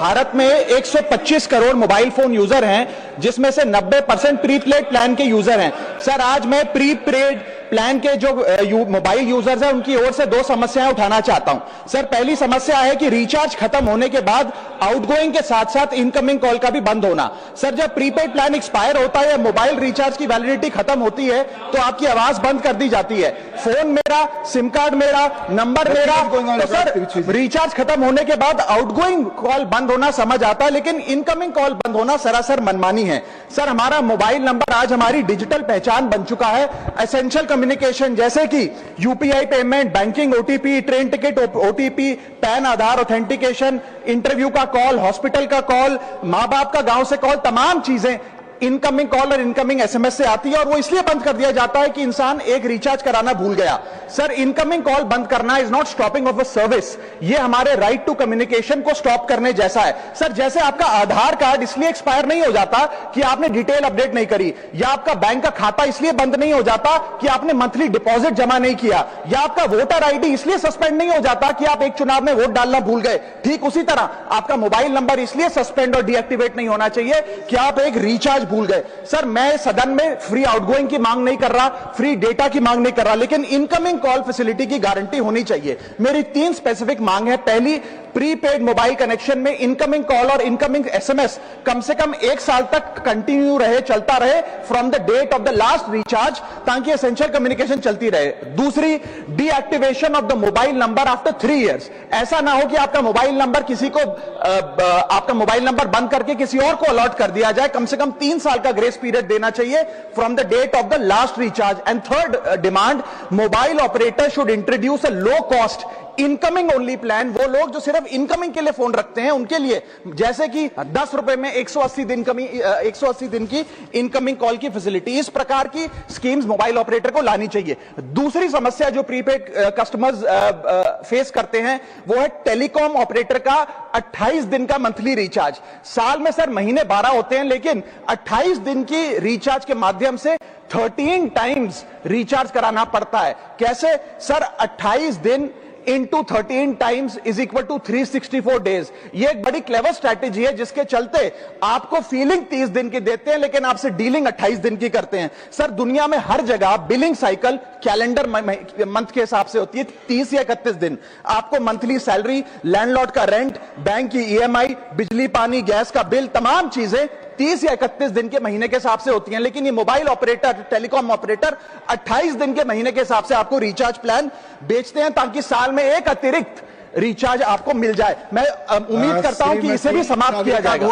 भारत में 125 crore mobile phone user हैं, जिसमें से 90% प्रीपेड प्लान के यूजर हैं। सर, आज मैं प्रीपेड प्लान के जो मोबाइल यूजर्स हैं उनकी ओर से दो समस्याएं उठाना चाहता हूं। सर, पहली समस्या है कि रिचार्ज खत्म होने के बाद आउटगोइंग के साथ साथ इनकमिंग कॉल का भी बंद होना। सर, जब प्रीपेड प्लान एक्सपायर होता है या मोबाइल रिचार्ज की वैलिडिटी खत्म होती है तो आपकी आवाज बंद कर दी जाती है। फोन मेरा, सिम कार्ड मेरा, नंबर मेरा। तो सर, रिचार्ज खत्म होने के बाद आउटगोइंग कॉल बंद होना समझ आता है, लेकिन इनकमिंग कॉल बंद होना सरासर मनमानी है। सर, हमारा मोबाइल नंबर आज हमारी डिजिटल पहचान बन चुका है। एसेंशियल कम्युनिकेशन जैसे कि UPI payment, banking, OTP, train ticket OTP, PAN Aadhaar authentication, interview का कॉल, हॉस्पिटल का कॉल, मां बाप का गांव से कॉल, तमाम चीजें इनकमिंग कॉल और इनकमिंग एसएमएस से आती है और वो इसलिए बंद कर दिया जाता है कि इंसान एक रिचार्ज कराना भूल गया। सर, इनकमिंग कॉल बंद करना is not stopping of a service, ये हमारे राइट टू कम्युनिकेशन को स्टॉप करने जैसा है। सर, जैसे आपका आधार कार्ड इसलिए एक्सपायर नहीं हो जाता कि आपने डिटेल अपडेट नहीं करी, या आपका बैंक का खाता इसलिए बंद नहीं हो जाता कि आपने मंथली डिपॉजिट जमा नहीं किया, या आपका वोटर आईडी इसलिए सस्पेंड नहीं हो जाता कि आप एक चुनाव में वोट डालना भूल गए, ठीक उसी तरह आपका मोबाइल नंबर इसलिए सस्पेंड और डीएक्टिवेट नहीं होना चाहिए कि आप एक रिचार्ज भूल गए। सर, मैं सदन में फ्री आउटगोइंग की मांग नहीं कर रहा, फ्री डेटा की मांग नहीं कर रहा, लेकिन इनकमिंग कॉल फैसिलिटी की गारंटी होनी चाहिए। मेरी 3 स्पेसिफिक मांग है। पहली, प्रीपेड मोबाइल कनेक्शन में इनकमिंग कॉल और इनकमिंग एसएमएस कम से कम 1 साल तक कंटिन्यू रहे, चलता रहे from the date of the last recharge, ताकि एसेंशियल कम्युनिकेशन चलती रहे। दूसरी, deactivation of the mobile number after 3 years. ऐसा ना हो कि आपका मोबाइल नंबर किसी को आपका मोबाइल नंबर बंद करके किसी और को अलॉट कर दिया जाए। कम से कम 3 साल का ग्रेस पीरियड देना चाहिए from the date of the last recharge. And third demand, mobile operator should introduce a low cost incoming only plan. वो लोग जो सिर्फ इनकमिंग के लिए फोन रखते हैं उनके लिए, जैसे कि 10 रुपए में 180 दिन की इनकमिंग कॉल की फैसिलिटी, इस प्रकार की स्कीम्स मोबाइल ऑपरेटर को लानी चाहिए। दूसरी समस्या जो प्रीपेड कस्टमर्स फेस करते हैं वो है टेलीकॉम ऑपरेटर का 28 दिन का मंथली रिचार्ज। साल में सर महीने 12 होते हैं, लेकिन 28 दिन की रिचार्ज के माध्यम से 13 टाइम्स रिचार्ज कराना पड़ता है। कैसे सर? 28 दिन into 13 times is equal to 364 days. ये एक बड़ी क्लेवर स्ट्रैटेजी है जिसके चलते आपको फीलिंग 30 दिन की देते हैं, लेकिन आपसे डीलिंग 28 दिन की करते हैं। सर, दुनिया में हर जगह बिलिंग साइकिल कैलेंडर मंथ के हिसाब से होती है, 30 या 31 दिन। आपको मंथली सैलरी, लैंडलॉर्ड का रेंट, बैंक की ईएमआई, बिजली पानी गैस का बिल, तमाम चीजें 30 या 31 दिन के महीने के हिसाब से होती हैं। लेकिन ये मोबाइल ऑपरेटर, टेलीकॉम ऑपरेटर 28 दिन के महीने के हिसाब से आपको रिचार्ज प्लान बेचते हैं, ताकि साल में एक अतिरिक्त रिचार्ज आपको मिल जाए। मैं उम्मीद करता हूं कि इसे भी समाप्त किया जाएगा।